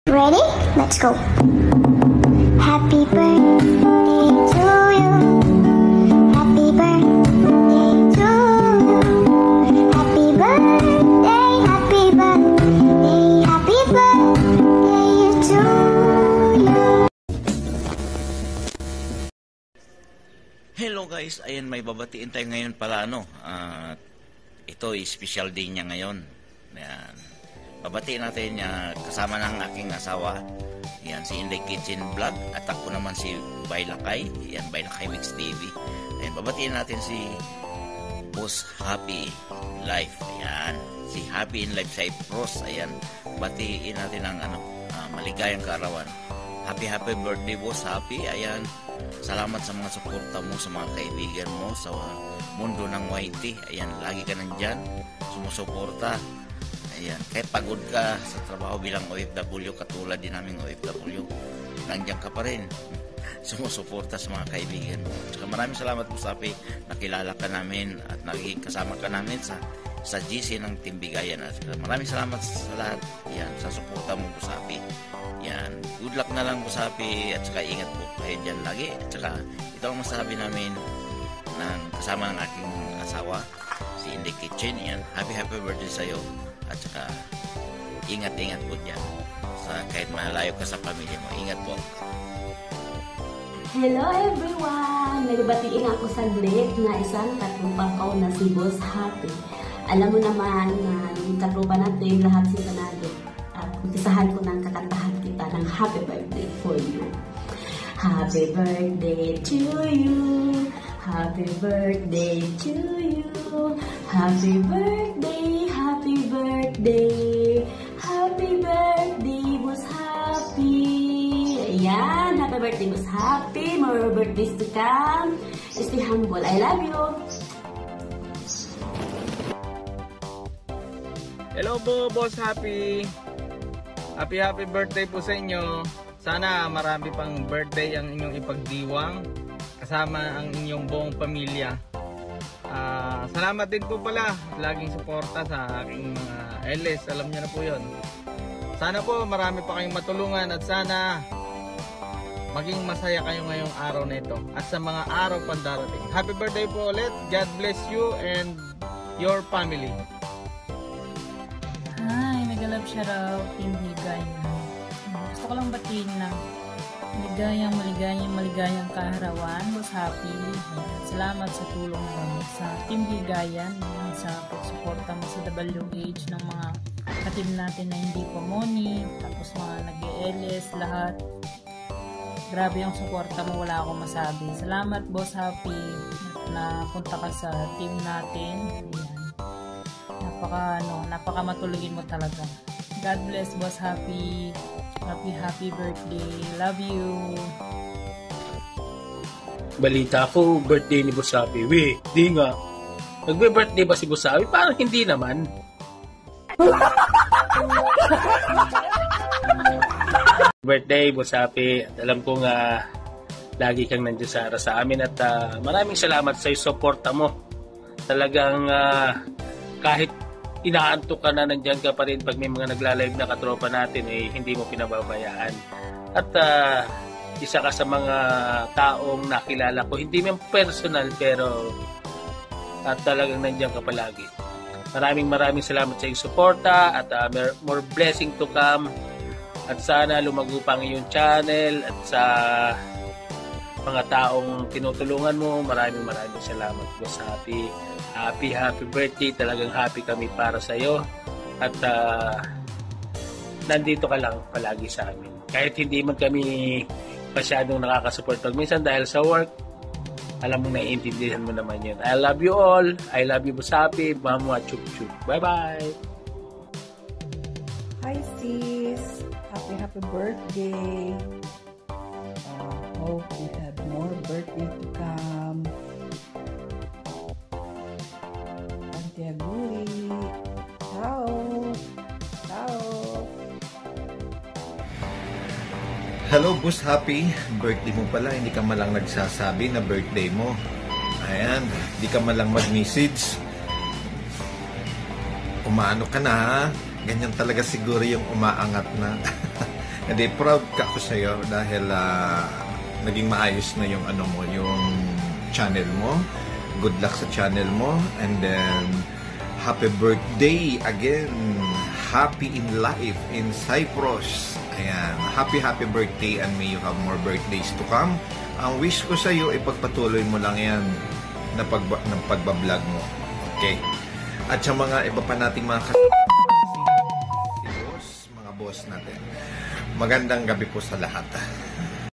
Ready? Let's go. Happy birthday to you. Happy birthday to you. Happy birthday, happy birthday, happy birthday to you. Hello guys, ayan may babatiin tayo ngayon pala ito special day niya ngayon. Ayan. Babatiin natin niya kasama ng aking asawa. Yan, si Inday Kitchen Vlog. At ako naman si Bailakay. Yan, Bailakay Mix TV. Ayan, babatiin natin si Boss Happy Life. Ayan, si Happy in Life Cyprus. Ayan, batiin natin ang maligayang kaarawan. Happy birthday Boss Happy. Ayan, salamat sa mga suporta mo, sa mga kaibigan mo sa mundo ng YT. Ayan, lagi ka nandyan, sumusuporta. Ayan, kahit pagod ka sa trabaho bilang OFW, katulad din naming OFW, nandiyan ka pa rin, sumusuporta sa mga kaibigan mo. Saka maraming salamat po sa Happy, nakilala ka namin at naging kasama ka namin sa GC ng Team Bigayan. At maraming salamat sa lahat, yan, sa suporta mo po sa Happy. Yan, good luck na lang po sa Happy, at saka ingat po kayo dyan lagi. At saka ito ang masasabi namin ng kasama ng aking asawa, si Inday Kitchen. Yan, happy birthday sa'yo. At saka ingat po dyan kahit malayo ka sa pamilya mo. Ingat po. Hello everyone! Nagbatiin ako saglit na isang katrupa ko na si Boss Happy. Alam mo naman na yung katrupa natin lahat si Kanado. At umpisahan ko ng kakantahan kita ng happy birthday for you. Happy birthday to you. Happy birthday to you. Happy birthday, happy birthday. Happy birthday, Boss Happy. Ayan, happy birthday, Boss Happy. More birthdays to come. Stay humble. I love you. Hello po, Boss Happy. Happy birthday po sa inyo. Sana marami pang birthday ang inyong ipagdiwang kasama ang inyong buong pamilya. Salamat din po pala laging suporta sa aking mga LS, alam niyo na po yun. Sana po marami pa kayong matulungan at sana maging masaya kayo ngayong araw na ito at sa mga araw pang darating. Happy birthday po ulit. God bless you and your family. Hi, mega-love shoutout Team Bigayan. Gusto ko lang batiin na maligayang kaharawan, Boss Happy. Salamat sa tulong mo sa Team Bigayan, sa pagsuporta mo sa WH ng mga katim natin na hindi pamoni, tapos mga nag-ELS, lahat. Grabe yung suporta mo, wala akong masabi. Salamat Boss Happy na punta ka sa team natin. Napaka matulungin mo talaga. God bless Boss Happy. Happy birthday. Love you. Balita ko, birthday ni Boss Happy. Di nga. Nagbe-birthday ba si Boss Happy? Parang hindi naman. Birthday, Boss Happy. At alam ko nga, lagi kang nandiyan sa amin at maraming salamat sa suporta mo. Talagang kahit inaantok ka na, nandiyan ka pa rin pag may mga nagla-live na katropa natin, hindi mo pinababayaan. At isa ka sa mga taong nakilala ko, hindi man personal pero talagang nandiyan ka palagi. Maraming salamat sa iyong suporta at more blessing to come. At sana lumago pa ang iyong channel at sa mga taong tinutulungan mo, maraming salamat Boss Happy. Happy birthday, talagang happy kami para sa iyo at nandito ka lang palagi sa amin kahit hindi man kami masyadong nakakasupport pag minsan dahil sa work. Alam mo, naiintindihan mo naman yun. I love you all. I love you Boss Happy. Mamwa chup chup. Bye bye. Hi sis, happy birthday. Hope you have more birthday to come. Aguri. Ciao. Hello Boss Happy, birthday mo pala, hindi ka malang nagsasabi na birthday mo. Ayan, hindi ka malang mag-message. Umaano ka na ha? Ganyan talaga siguro yung umaangat na. Hindi, proud ka ako sa'yo dahil naging maayos na yung yung channel mo. Good luck sa channel mo. And then, happy birthday again. Happy in life in Cyprus. Ayan. Happy birthday and may you have more birthdays to come. Ang wish ko sa'yo, ipagpatuloy mo lang yan na pagbablog mo. Okay? At sa mga iba pa nating mga mga boss natin. Magandang gabi po sa lahat.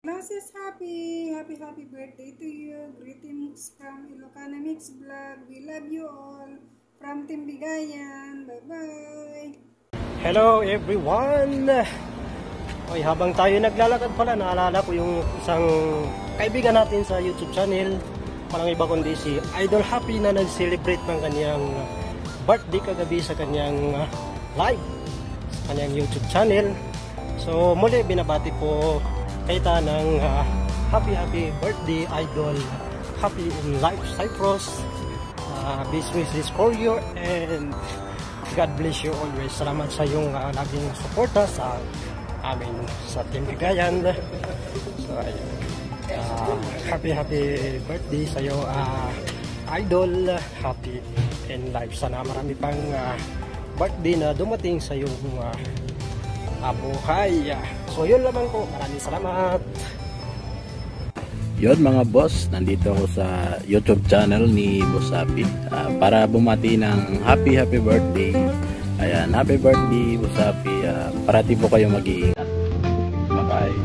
Classes, happy birthday to you. Greetings from Ilocana Mix Vlog. We love you all. From Team Bigayan. Bye-bye. Hello everyone! Okay, habang tayo naglalakad pala, naalala ko yung isang kaibigan natin sa YouTube channel. Walang iba kundi si Idol Happy na nag-celebrate ng kanyang birthday kagabi sa kanyang live sa kanyang YouTube channel. So muli binabati po kita ng happy birthday Idol Happy in Life Cyprus. Best wishes for you and God bless you always. Salamat sa iyong laging suporta sa amin sa Team Bigayan. So happy birthday sa iyo Idol Happy in Life. Sana marami pang birthday na dumating sa iyong buhay. So yun lamang po. Maraming salamat. Yun mga boss, nandito ako sa YouTube channel ni Boss Happy para bumati ng happy birthday. Ayan, happy birthday Boss Happy. Parati po kayo mag-iingat. Bye-bye.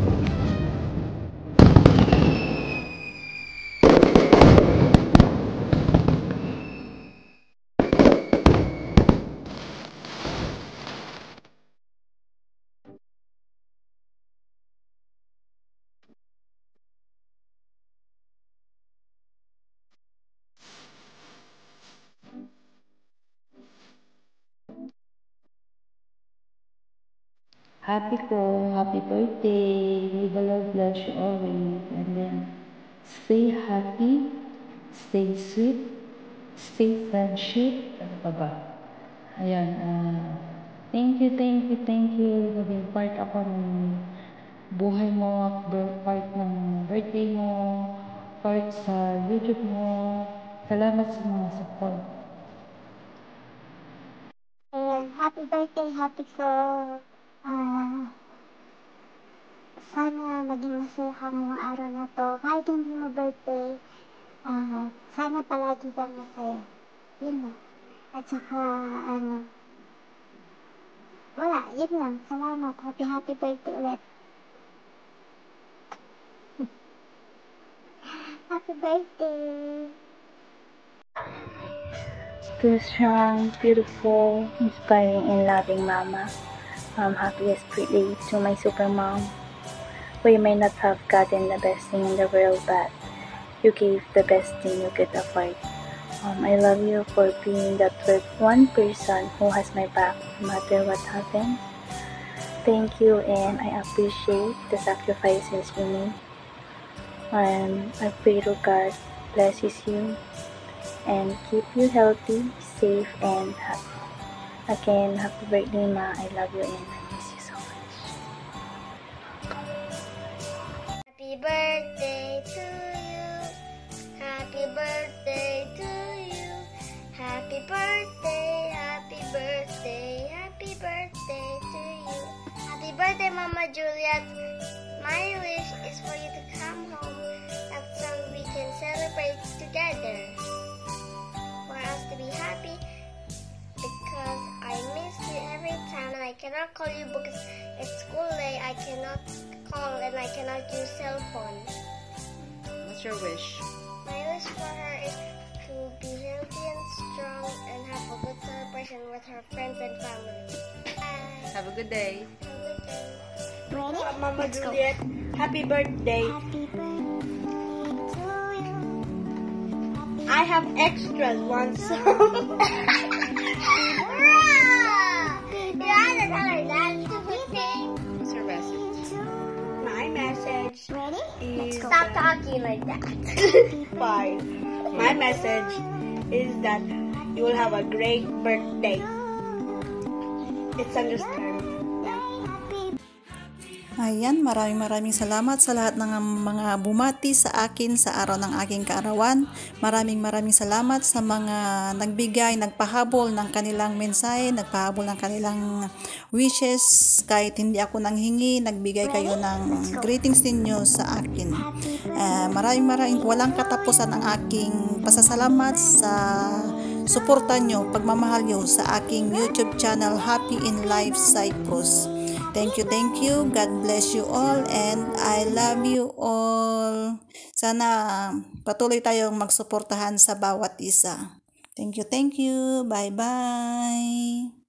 Happy birthday. May the Lord bless you always. And then, stay happy, stay sweet, stay friendship. Ano pa ba? Ayan, thank you. Naging part ako ng buhay mo, part ng birthday mo, part sa YouTube mo. Salamat sa mga support. Ayan, happy birthday, happy for sana maging masaya ka ngayong araw na to. Kahit hindi mo birthday, sana palagi kang masaya. Yun lang. At saka, wala, yun lang. Salamat. Happy birthday ulit. Happy birthday! To a strong, beautiful, inspiring, and loving mama. Happiest birthday to my super mom. We may not have gotten the best thing in the world, but you gave the best thing you could afford. I love you for being that one person who has my back no matter what happens. Thank you, and I appreciate the sacrifices you made. I pray to God blesses you and keep you healthy, safe, and happy. Again, happy birthday, Ma. I love you and I miss you so much. Happy birthday to you. Happy birthday to you. Happy birthday, happy birthday, happy birthday to you. Happy birthday, Mama Juliet. My wish is for you to come home so we can celebrate together. For us to be happy. Because I miss you every time and I cannot call you because it's school day. I cannot call and I cannot use cell phone. What's your wish? My wish for her is to be healthy and strong and have a good celebration with her friends and family. Bye. Have a good day. Have a good day. Ready? Mama Juliet, happy birthday. Happy birthday to you. I have extras, one song. What's your message? My message is Stop talking like that. Bye. My message is that you will have a great birthday. It's understood. Ayan, maraming salamat sa lahat ng mga bumati sa akin sa araw ng aking kaarawan. Maraming salamat sa mga nagbigay, nagpahabol ng kanilang mensahe, nagpahabol ng kanilang wishes. Kahit hindi ako nanghingi, nagbigay kayo ng greetings ninyo sa akin. Maraming walang katapusan ang aking pasasalamat sa suporta nyo, pagmamahal nyo sa aking YouTube channel, Happy in Life Cyprus. Thank you. God bless you all and I love you all. Sana patuloy tayong magsuportahan sa bawat isa. Thank you. Bye-bye.